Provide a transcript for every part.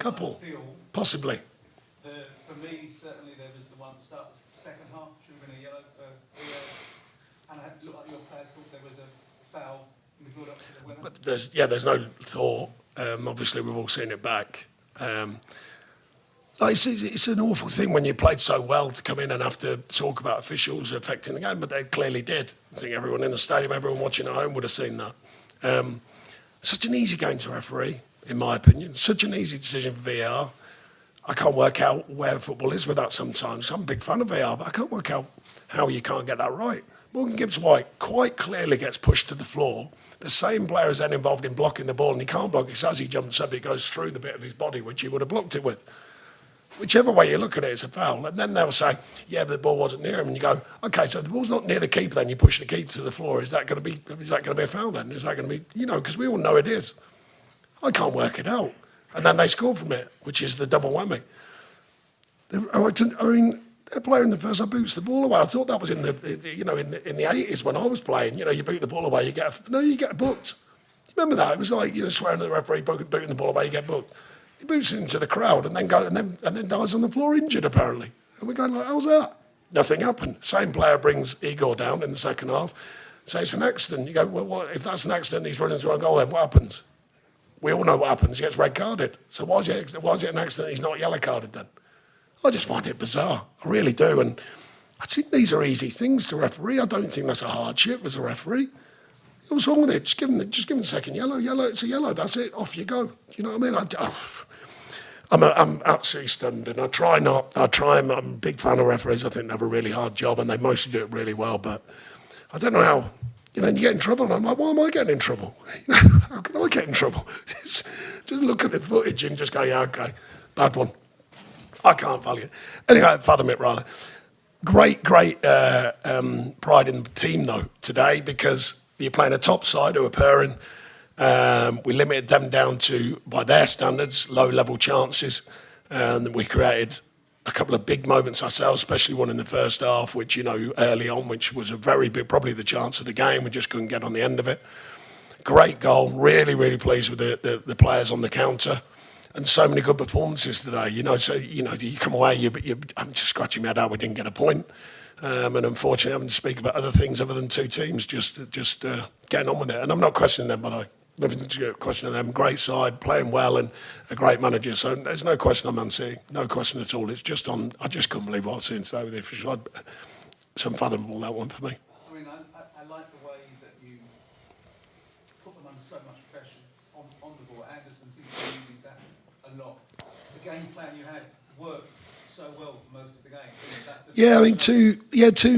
Couple, possibly. For me, certainly there was the one at the start of the second half, should have been a yellow for and it looked like your players thought there was a foul in the build-up to the winner. But there's no thought. Obviously, we've all seen it back. It's an awful thing when you played so well to come in and have to talk about officials affecting the game, but they clearly did. I think everyone in the stadium, everyone watching at home would have seen that. Such an easy game to referee, in my opinion. Such an easy decision for VAR. I can't work out where football is with that sometimes. I'm a big fan of VAR, but I can't work out how you can't get that right. Morgan Gibbs-White quite clearly gets pushed to the floor. The same player is then involved in blocking the ball, and he can't block it. So as he jumps up, it goes through the bit of his body, which he would have blocked it with. Whichever way you look at it, it's a foul. And then they'll say, yeah, but the ball wasn't near him. And you go, okay, so the ball's not near the keeper, then you push the keeper to the floor. Is that going to be a foul then? Is that going to be, because we all know it is. I can't work it out. And then they score from it, which is the double whammy. I mean, their player in the first half boots the ball away. I thought that was in the 80s when I was playing. You boot the ball away, you get booked. Remember that? It was like, swearing at the referee, booting the ball away, you get booked. He boots into the crowd and then dies on the floor injured, apparently. And we're going like, how's that? Nothing happened. Same player brings Igor down in the second half. Say it's an accident. You go, well, if that's an accident, he's running through a goal, then what happens? We all know what happens. He gets red carded. So why is it an accident? He's not yellow carded then. I just find it bizarre. I really do. And I think these are easy things to referee. I don't think that's a hardship as a referee. What's wrong with it? Just give him the second yellow. Yellow, it's a yellow. That's it. Off you go. You know what I mean? I'm absolutely stunned, and I try. I'm a big fan of referees. I think they have a really hard job, and they mostly do it really well. But I don't know how. You get in trouble, and I'm like, why am I getting in trouble? How can I get in trouble? Just look at the footage and just go, yeah, okay, bad one. I can't value it. Anyway, fathom it rather. Great pride in the team though today, because you're playing a top side who are purring. We limited them down to, by their standards, low-level chances. And we created a couple of big moments ourselves, especially one in the first half, which, early on, which was a very big, probably the chance of the game. We just couldn't get on the end of it. Great goal. Really, really pleased with the players on the counter. And so many good performances today. You come away, I'm just scratching my head out, we didn't get a point. And unfortunately, having to speak about other things other than two teams, just getting on with it. And I'm not questioning them, but nothing to question them. Great side, playing well, and a great manager. So there's no question on Man City, no question at all. It's just I just couldn't believe what I've seen today with the official. It's unfathomable, that one for me. I mean, I like the way that you put them under so much pressure on the ball. Anderson seems to be using that a lot. The game plan you had worked so well for most of the game.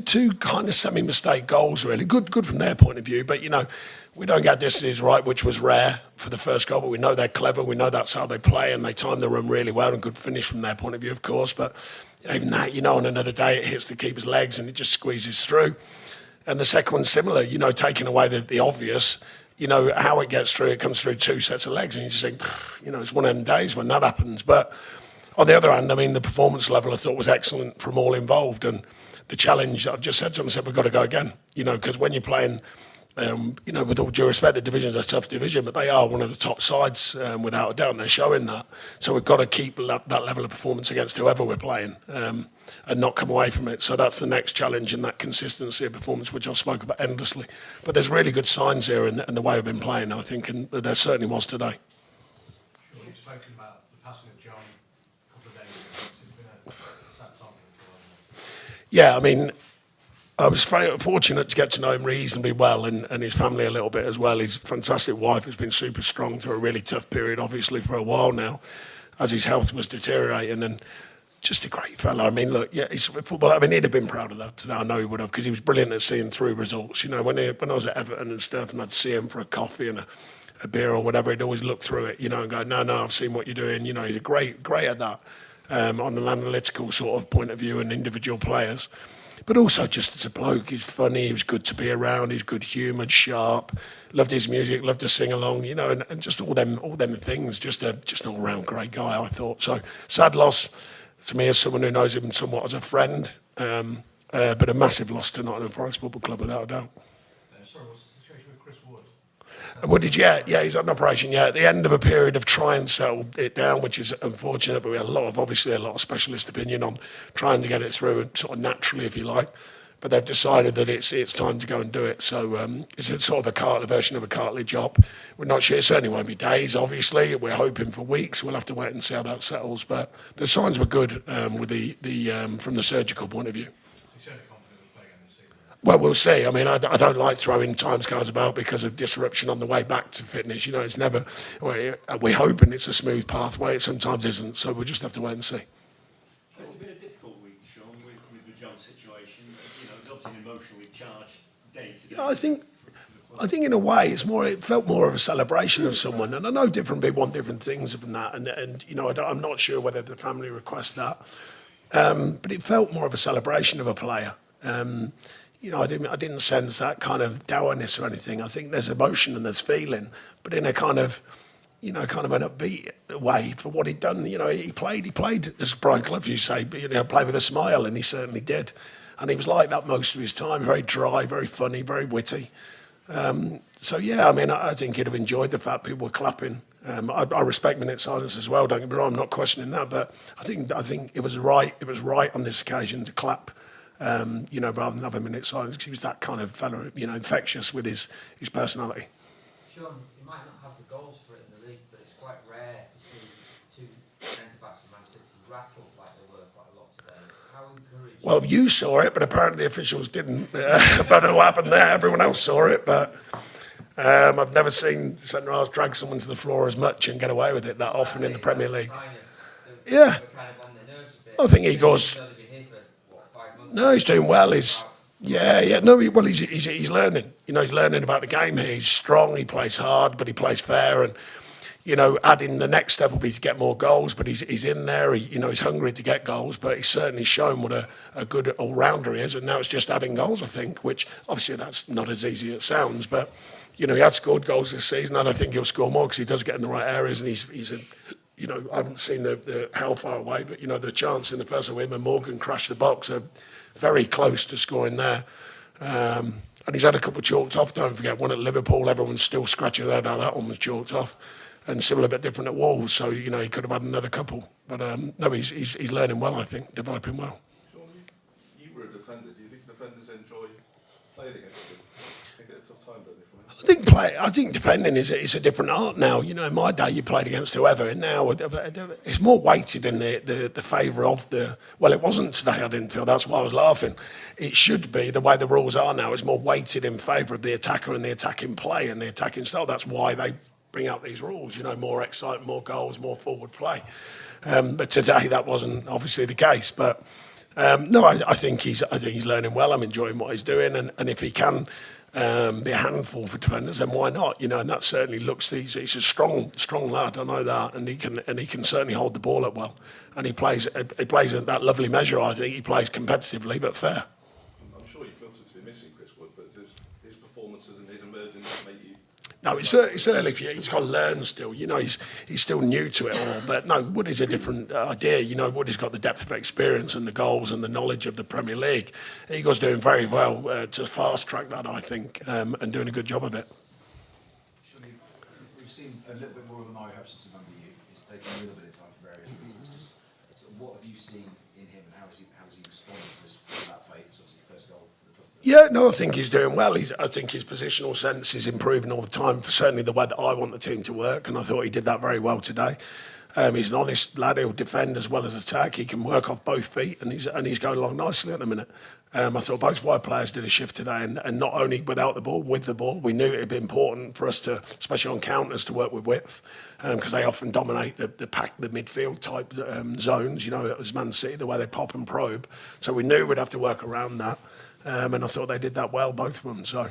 Two kind of semi-mistake goals, really. Good from their point of view, but we don't get distances right, which was rare for the first goal, but we know they're clever, we know that's how they play, and they time the run really well, and good finish from their point of view, of course, but even that, on another day, it hits the keeper's legs and it just squeezes through. And the second one's similar, taking away the obvious, how it gets through, it comes through two sets of legs, and you just think, it's one of them days when that happens. But on the other hand, the performance level I thought was excellent from all involved, and the challenge, I've just said to them, we've got to go again, because when you're playing, with all due respect, the division's a tough division, but they are one of the top sides, without a doubt, and they're showing that. So we've got to keep that level of performance against whoever we're playing, and not come away from it. So that's the next challenge, and that consistency of performance, which I've spoken about endlessly. But there's really good signs here in the way we've been playing, I think, and there certainly was today. You've spoken about the passing of John a couple of days ago. It's been a sad time for Yeah, I was fortunate to get to know him reasonably well, and his family a little bit as well. His fantastic wife has been super strong through a really tough period, obviously, for a while now, as his health was deteriorating, and just a great fellow. He's football. He'd have been proud of that today. I know he would have, because he was brilliant at seeing through results. When I was at Everton and stuff, and I'd see him for a coffee and a beer or whatever, he'd always look through it, and go, no, I've seen what you're doing. He's a great at that, on an analytical sort of point of view and individual players. But also just as a bloke, he's funny, he was good to be around, he's good-humoured, sharp, loved his music, loved to sing along, and just all them things, just an all-round great guy, I thought. So, sad loss to me as someone who knows him somewhat as a friend, but a massive loss to Nottingham Forest Football Club, without a doubt. Sorry, what's the situation with Chris Wood? What did you? Yeah, he's on operation. Yeah, at the end of a period of trying to settle it down, which is unfortunate. But we had obviously a lot of specialist opinion on trying to get it through, and sort of naturally, if you like. But they've decided that it's time to go and do it. So it's a sort of a version of a cartilage op. We're not sure. It certainly won't be days, obviously. We're hoping for weeks. We'll have to wait and see how that settles. But the signs were good with from the surgical point of view. Well, we'll see. I mean, I don't like throwing timescales about because of disruption on the way back to fitness. You know, it's never. We're hoping it's a smooth pathway. It sometimes isn't. So we'll just have to wait and see. It's been a difficult week, Sean, with the John situation. You know, it's obviously an emotionally charged day today. Yeah, I think in a way it felt more of a celebration of someone, and I know different people want different things from that, and you know, I'm not sure whether the family request that, but it felt more of a celebration of a player. You know, I didn't sense that kind of dourness or anything. I think there's emotion and there's feeling, but in a kind of an upbeat way for what he'd done. You know, he played, as Brian Clough used to say, you know, played with a smile, and he certainly did. And he was like that most of his time, very dry, very funny, very witty. So, yeah, I mean, I think he'd have enjoyed the fact people were clapping. I respect minute silence as well, don't get me wrong, I'm not questioning that, but I think it was right on this occasion to clap. You know, rather than have a minute silence, because he was that kind of fellow, you know, infectious with his personality. Sean, you might not have the goals for it in the league, but it's quite rare to see two centre-backs from Man City rattled like they were quite a lot today. How encouraged? Well, you saw it, but apparently the officials didn't. I don't know what happened there. Everyone else saw it, but I've never seen centre-halves drag someone to the floor as much and get away with it that often in the Premier League. Yeah. I think he goes... No, he's doing well. He's learning. You know, he's learning about the game. He's strong. He plays hard, but he plays fair. And you know, adding the next step will be to get more goals. But he's in there. He's hungry to get goals. But he's certainly shown what a good all rounder he is. And now it's just adding goals, I think. Which obviously that's not as easy as it sounds. But you know, he had scored goals this season, and I think he'll score more because he does get in the right areas. And he's a, you know, I haven't seen the how far away, but you know, the chance in the first one with him and Morgan crashed the box. Very close to scoring there. And he's had a couple chalked off, don't forget. One at Liverpool, everyone's still scratching their head how that one was chalked off. And similar, a bit different at Wolves, so, you know, he could have had another couple. But, no, he's learning well, I think, developing well. Sean, you were a defender. Do you think defenders enjoy playing against them? They get a tough time, don't they? I think defending is a different art now. You know, in my day, you played against whoever, and now it's more weighted in the favour of the. Well, it wasn't today. I didn't feel. That's why I was laughing. It should be the way the rules are now. It's more weighted in favour of the attacker and the attacking play and the attacking style. That's why they bring out these rules. You know, more excitement, more goals, more forward play. But today that wasn't obviously the case. But no, I think he's learning well. I'm enjoying what he's doing, and if he can. Be a handful for defenders, then why not? You know, and that certainly looks. He's a strong lad. I know that, and he can certainly hold the ball up well, and he plays at that lovely measure. I think he plays competitively but fair. I'm sure you felt to be missing Chris Wood, but does his performances and his emergence make you? No, it's early for you. He's got to learn still. You know, he's still new to it all. But no, Woody's a different idea. You know, Woody's got the depth of experience and the goals and the knowledge of the Premier League. Eagle's doing very well to fast track that, I think, and doing a good job of it. Surely, we've seen a little bit more of an Mario Hutchinson under you. It's taken a little bit of time for various reasons. Just sort of what have you seen in him, and how is he responding to that faith? It's obviously the first goal. Yeah, no, I think he's doing well. I think his positional sense is improving all the time, certainly the way that I want the team to work, and I thought he did that very well today. He's an honest lad. He'll defend as well as attack. He can work off both feet, and he's going along nicely at the minute. I thought both wide players did a shift today, and not only without the ball, with the ball. We knew it would be important for us to, especially on counters, to work with width, because they often dominate the midfield type zones, you know, as Man City, the way they pop and probe. So we knew we'd have to work around that. And I thought they did that well, both of them. So,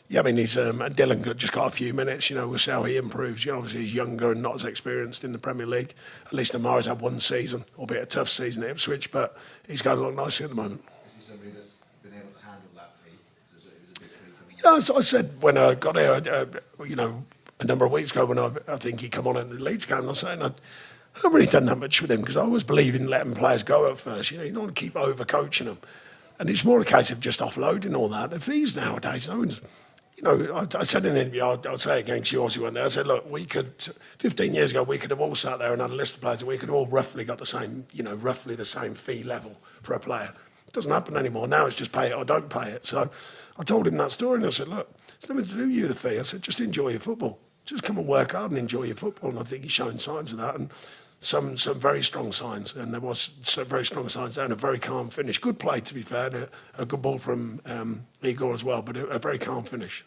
yeah, I mean, he's Dylan just got a few minutes. You know, we'll see how he improves. You know, obviously he's younger and not as experienced in the Premier League. At least Amari's had one season, albeit a tough season at Ipswich, but he's going along nicely at the moment. Is he somebody that's been able to handle that fee? It was a big fee. Yeah, as I said when I got here, you know, a number of weeks ago when I think he come on in the Leeds game, I was saying I haven't really done that much with him because I always believe in letting players go at first. You know, you don't want to keep over-coaching them. And it's more a case of just offloading all that. The fees nowadays, no one's, you I said in the interview, I'll say it again because you obviously weren't there. I said, look, 15 years ago, we could have all sat there and had a list of players and we could have all roughly got the same, roughly the same fee level for a player. It doesn't happen anymore. Now it's just pay it or don't pay it. So I told him that story and I said, look, it's nothing to do with you, the fee. I said, just enjoy your football. Just come and work hard and enjoy your football. And I think he's showing signs of that and some very strong signs. And there was some very strong signs there and a very calm finish. Good play, to be fair, and a good ball from Igor as well, but a very calm finish.